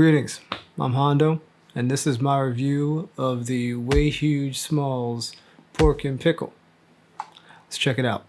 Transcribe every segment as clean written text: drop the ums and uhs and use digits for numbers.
Greetings, I'm Hondo, and this is my review of the Way Huge SMALLS Pork and Pickle. Let's check it out.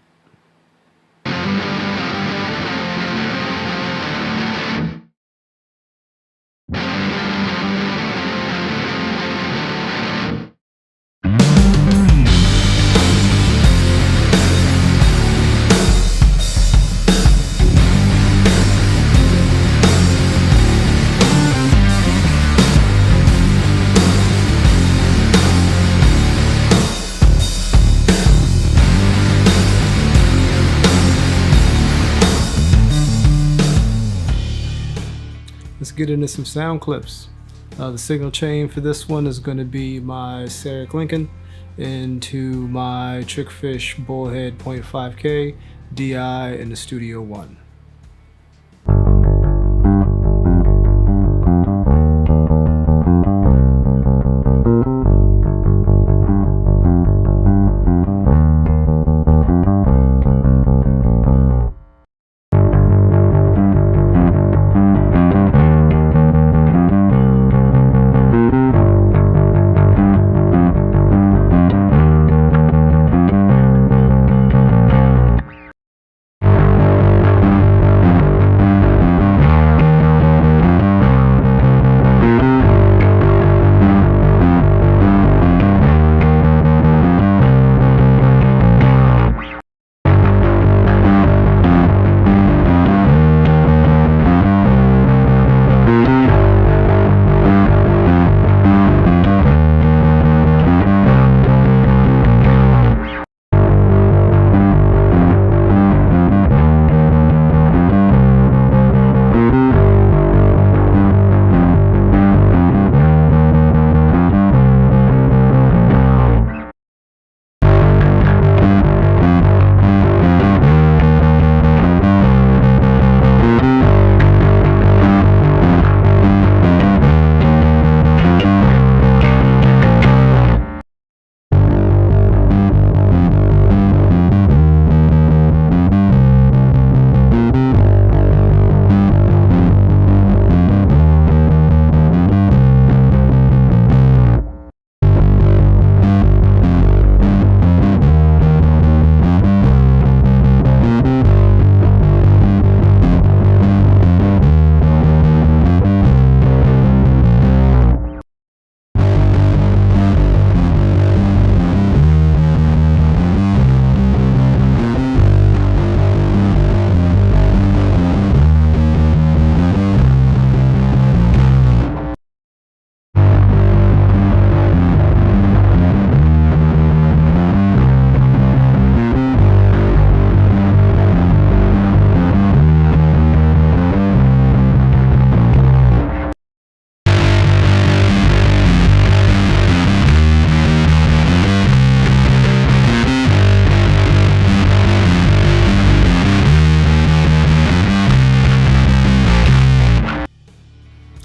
Let's get into some sound clips. The signal chain for this one is going to be my Serek Lincoln into my Trickfish Bullhead 0.5K DI in the Studio One.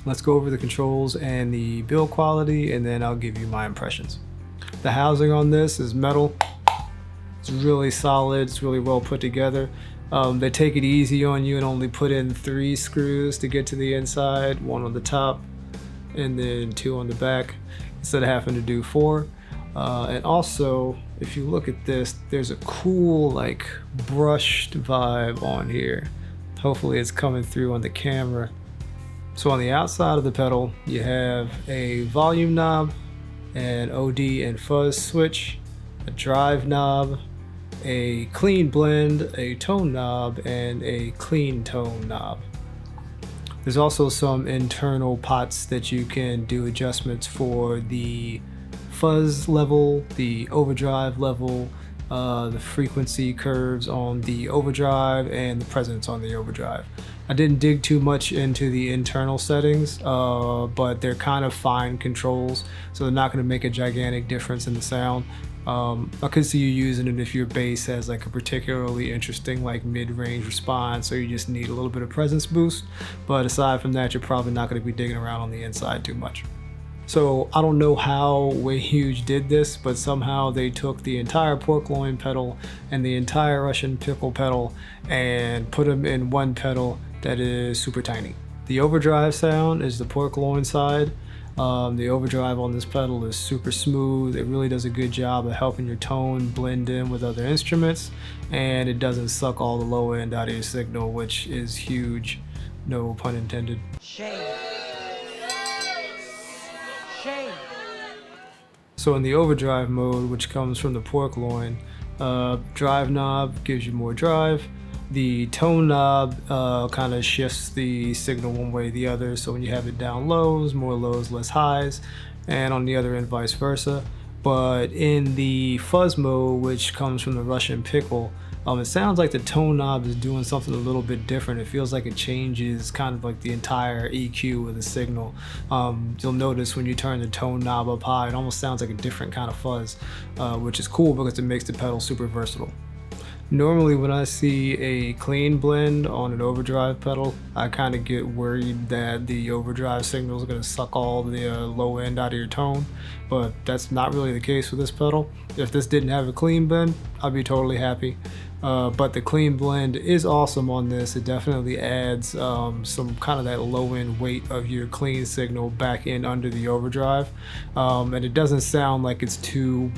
Let's go over the controls and the build quality, and then I'll give you my impressions. The housing on this is metal. It's really solid, it's really well put together. They take it easy on you and only put in 3 screws to get to the inside, 1 on the top and then 2 on the back instead of having to do 4. And also, if you look at this, there's a cool like brushed vibe on here. Hopefully it's coming through on the camera. So on the outside of the pedal, you have a volume knob, an OD and fuzz switch, a drive knob, a clean blend, a tone knob, and a clean tone knob. There's also some internal pots that you can do adjustments for the fuzz level, the overdrive level, the frequency curves on the overdrive, and the presence on the overdrive. I didn't dig too much into the internal settings, but they're kind of fine controls, so they're not going to make a gigantic difference in the sound. I could see you using it if your bass has like a particularly interesting like mid-range response, or you just need a little bit of presence boost, but aside from that, you're probably not going to be digging around on the inside too much. So I don't know how Way Huge did this, but somehow they took the entire pork loin pedal and the entire Russian pickle pedal and put them in one pedal that is super tiny. The overdrive sound is the pork loin side. The overdrive on this pedal is super smooth. It really does a good job of helping your tone blend in with other instruments, and it doesn't suck all the low end out of your signal, which is huge. No pun intended. Shame. Shame. So in the overdrive mode, which comes from the pork loin, drive knob gives you more drive. The tone knob kind of shifts the signal one way or the other, so when you have it down lows, more lows, less highs, and on the other end vice versa. But in the fuzz mode, which comes from the Russian Pickle, it sounds like the tone knob is doing something a little bit different. It feels like it changes kind of like the entire EQ of the signal. You'll notice when you turn the tone knob up high, it almost sounds like a different kind of fuzz, which is cool because it makes the pedal super versatile. Normally when I see a clean blend on an overdrive pedal, I kind of get worried that the overdrive signal is going to suck all the low end out of your tone, but that's not really the case with this pedal. If this didn't have a clean blend, I'd be totally happy. But the clean blend is awesome on this. It definitely adds some kind of that low end weight of your clean signal back in under the overdrive, and it doesn't sound like it's two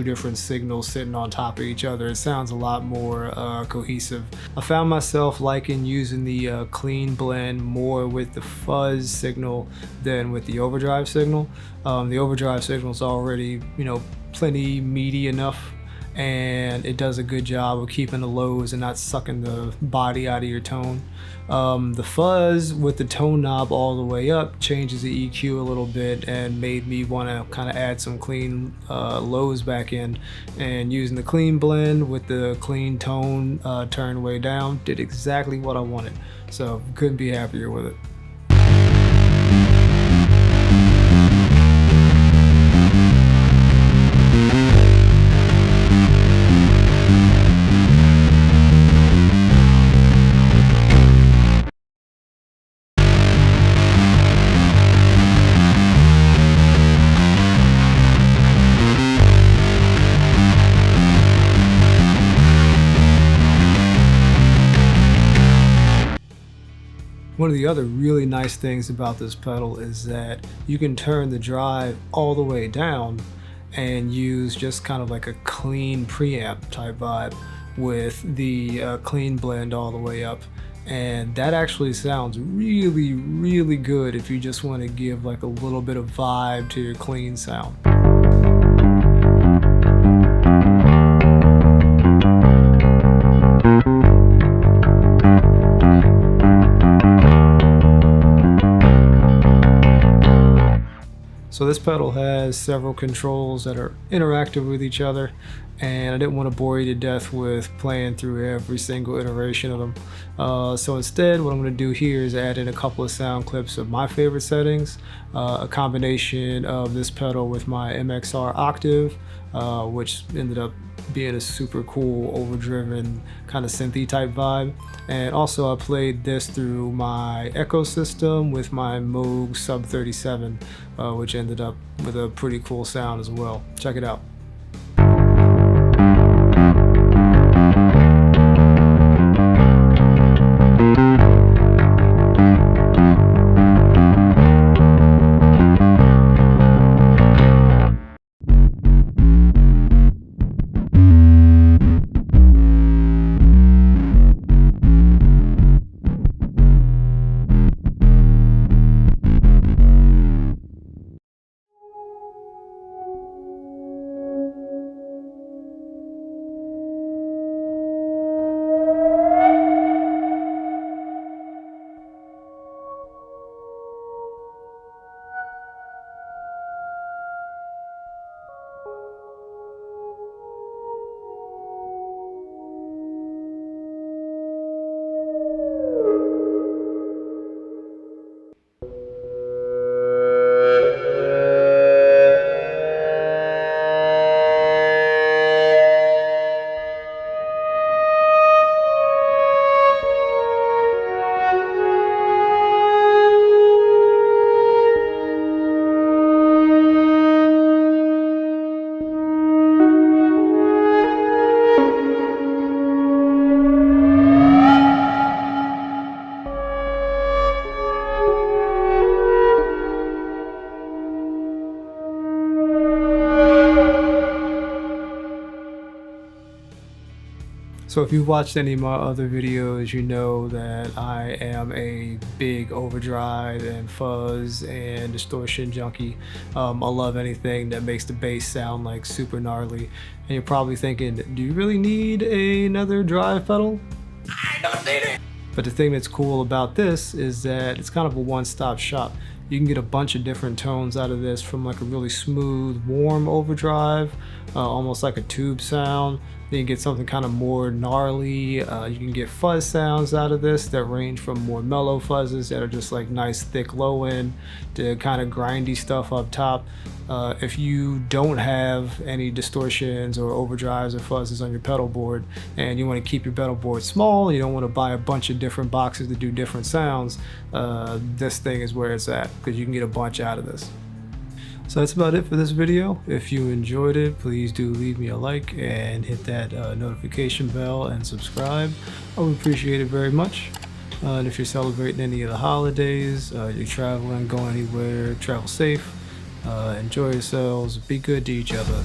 different signals sitting on top of each other. It sounds a lot more cohesive. I found myself liking using the clean blend more with the fuzz signal than with the overdrive signal. The overdrive signal is already, plenty meaty enough, and it does a good job of keeping the lows and not sucking the body out of your tone. The fuzz with the tone knob all the way up changes the EQ a little bit and made me want to kind of add some clean lows back in, and using the clean blend with the clean tone turned way down did exactly what I wanted, so couldn't be happier with it. One of the other really nice things about this pedal is that you can turn the drive all the way down and use just kind of like a clean preamp type vibe with the clean blend all the way up. And that actually sounds really, really good if you just want to give like a little bit of vibe to your clean sound. So this pedal has several controls that are interactive with each other, and I didn't want to bore you to death with playing through every single iteration of them. So instead, what I'm going to do here is add in a couple of sound clips of my favorite settings, a combination of this pedal with my MXR Octave, which ended up being a super cool overdriven kind of synthy type vibe, and also I played this through my Echosystem with my Moog Sub37, which ended up with a pretty cool sound as well. Check it out. So if you've watched any of my other videos, you know that I am a big overdrive and fuzz and distortion junkie. I love anything that makes the bass sound like super gnarly. And you're probably thinking, do you really need another drive pedal? I don't need it. But the thing that's cool about this is that it's kind of a one-stop shop. You can get a bunch of different tones out of this, from like a really smooth, warm overdrive, almost like a tube sound. Then you get something kind of more gnarly. You can get fuzz sounds out of this that range from more mellow fuzzes that are just like nice, thick, low end to kind of grindy stuff up top. If you don't have any distortions or overdrives or fuzzes on your pedal board and you want to keep your pedal board small, you don't want to buy a bunch of different boxes to do different sounds, this thing is where it's at, because you can get a bunch out of this. So that's about it for this video. If you enjoyed it, please do leave me a like and hit that notification bell and subscribe. I would appreciate it very much. And if you're celebrating any of the holidays, you're traveling, going anywhere, travel safe. Enjoy yourselves, be good to each other.